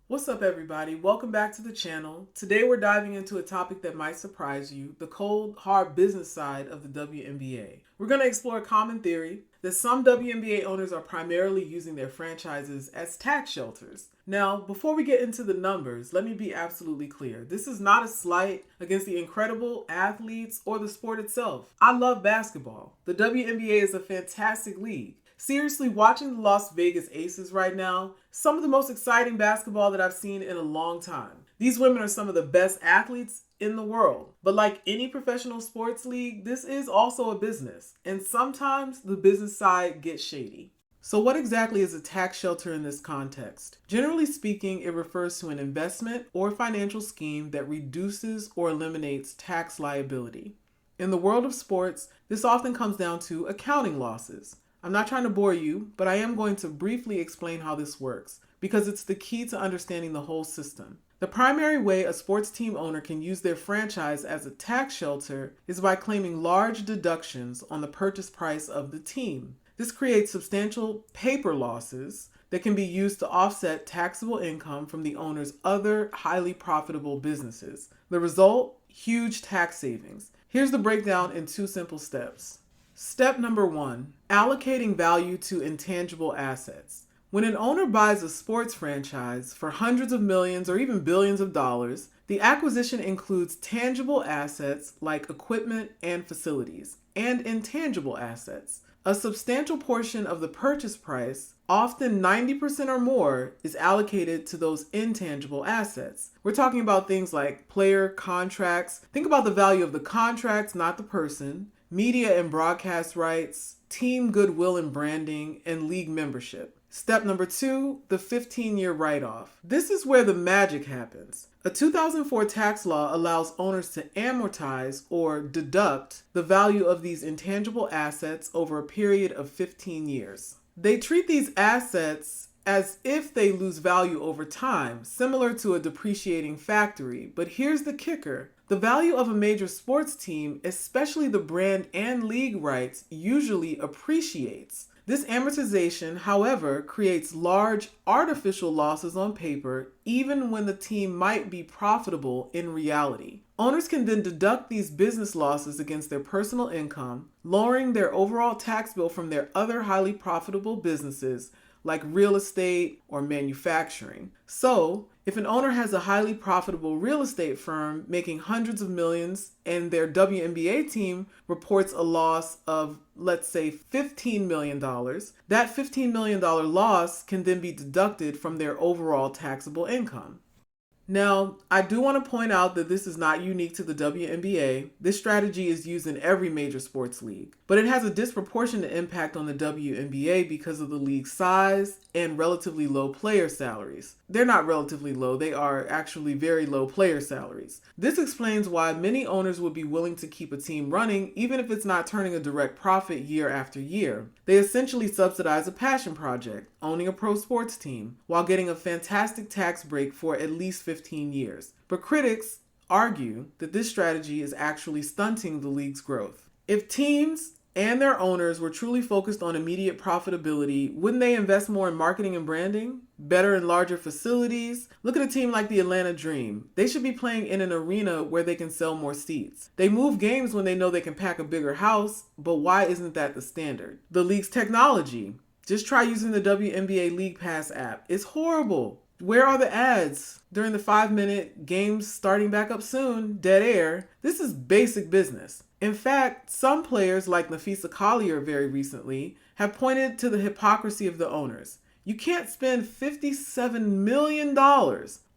What's up, everybody? Welcome back to the channel. Today we're diving into a topic that might surprise you, the cold, hard business side of the WNBA. We're going to explore a common theory that some WNBA owners are primarily using their franchises as tax shelters. Now, before we get into the numbers, let me be absolutely clear. This is not a slight against the incredible athletes or the sport itself. I love basketball. The WNBA is a fantastic league. Seriously, watching the Las Vegas Aces right now, some of the most exciting basketball that I've seen in a long time. These women are some of the best athletes in the world. But like any professional sports league, this is also a business. And sometimes the business side gets shady. So what exactly is a tax shelter in this context? Generally speaking, it refers to an investment or financial scheme that reduces or eliminates tax liability. In the world of sports, this often comes down to accounting losses. I'm not trying to bore you, but I am going to briefly explain how this works because it's the key to understanding the whole system. The primary way a sports team owner can use their franchise as a tax shelter is by claiming large deductions on the purchase price of the team. This creates substantial paper losses that can be used to offset taxable income from the owner's other highly profitable businesses. The result? Huge tax savings. Here's the breakdown in 2 simple steps. Step number 1, allocating value to intangible assets. When an owner buys a sports franchise for hundreds of millions or even billions of dollars, the acquisition includes tangible assets like equipment and facilities, and intangible assets. A substantial portion of the purchase price, often 90% or more, is allocated to those intangible assets. We're talking about things like player contracts. Think about the value of the contracts, not the person. Media and broadcast rights, team goodwill and branding, and league membership. Step number 2, the 15-year write-off. This is where the magic happens. A 2004 tax law allows owners to amortize or deduct the value of these intangible assets over a period of 15 years. They treat these assets as if they lose value over time, similar to a depreciating factory. But here's the kicker. The value of a major sports team, especially the brand and league rights, usually appreciates. This amortization, however, creates large artificial losses on paper, even when the team might be profitable in reality. Owners can then deduct these business losses against their personal income, lowering their overall tax bill from their other highly profitable businesses like real estate or manufacturing. So, if an owner has a highly profitable real estate firm making hundreds of millions and their WNBA team reports a loss of, let's say, $15 million, that $15 million loss can then be deducted from their overall taxable income. Now, I do want to point out that this is not unique to the WNBA. This strategy is used in every major sports league, but it has a disproportionate impact on the WNBA because of the league's size and relatively low player salaries. They're not relatively low, they are actually very low player salaries. This explains why many owners would be willing to keep a team running even if it's not turning a direct profit year after year. They essentially subsidize a passion project, owning a pro sports team, while getting a fantastic tax break for at least 15 years. But critics argue that this strategy is actually stunting the league's growth. If teams and their owners were truly focused on immediate profitability, wouldn't they invest more in marketing and branding? Better and larger facilities? Look at a team like the Atlanta Dream. They should be playing in an arena where they can sell more seats. They move games when they know they can pack a bigger house, but why isn't that the standard? The league's technology. Just try using the WNBA League Pass app. It's horrible. Where are the ads? During the 5-minute games starting back up soon, dead air. This is basic business. In fact, some players like Nafisa Collier very recently have pointed to the hypocrisy of the owners. You can't spend $57 million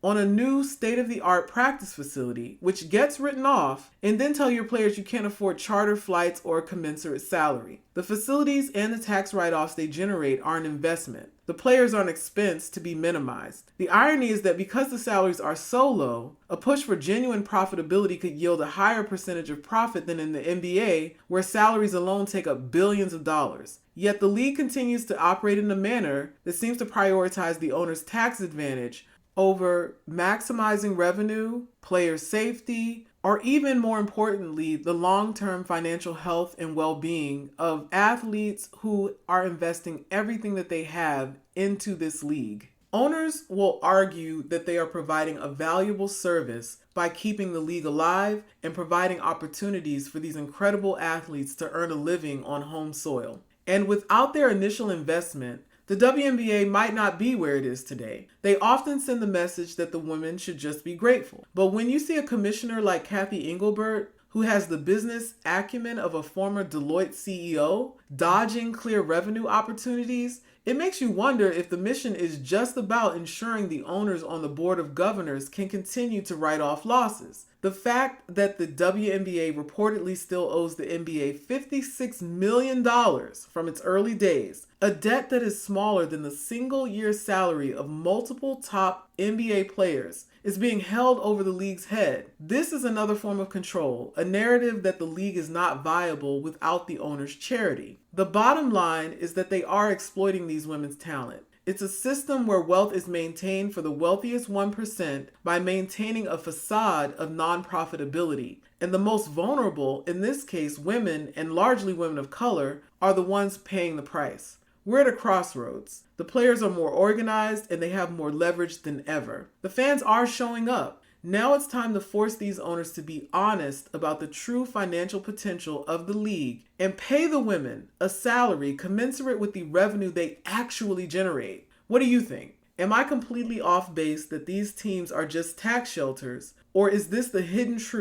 on a new state-of-the-art practice facility, which gets written off, and then tell your players you can't afford charter flights or a commensurate salary. The facilities and the tax write-offs they generate are an investment. The players are an expense to be minimized. The irony is that because the salaries are so low, a push for genuine profitability could yield a higher percentage of profit than in the NBA, where salaries alone take up billions of dollars. Yet the league continues to operate in a manner that seems to prioritize the owner's tax advantage over maximizing revenue, player safety, or even more importantly, the long-term financial health and well-being of athletes who are investing everything that they have into this league. Owners will argue that they are providing a valuable service by keeping the league alive and providing opportunities for these incredible athletes to earn a living on home soil. And without their initial investment, the WNBA might not be where it is today. They often send the message that the women should just be grateful. But when you see a commissioner like Kathy Engelbert, who has the business acumen of a former Deloitte CEO, dodging clear revenue opportunities, it makes you wonder if the mission is just about ensuring the owners on the board of governors can continue to write off losses. The fact that the WNBA reportedly still owes the NBA $56 million from its early days, a debt that is smaller than the single year salary of multiple top NBA players, is being held over the league's head. This is another form of control, a narrative that the league is not viable without the owner's charity. The bottom line is that they are exploiting these women's talent. It's a system where wealth is maintained for the wealthiest 1% by maintaining a facade of non-profitability. And the most vulnerable, in this case women and largely women of color, are the ones paying the price. We're at a crossroads. The players are more organized and they have more leverage than ever. The fans are showing up. Now it's time to force these owners to be honest about the true financial potential of the league and pay the women a salary commensurate with the revenue they actually generate. What do you think? Am I completely off base that these teams are just tax shelters, or is this the hidden truth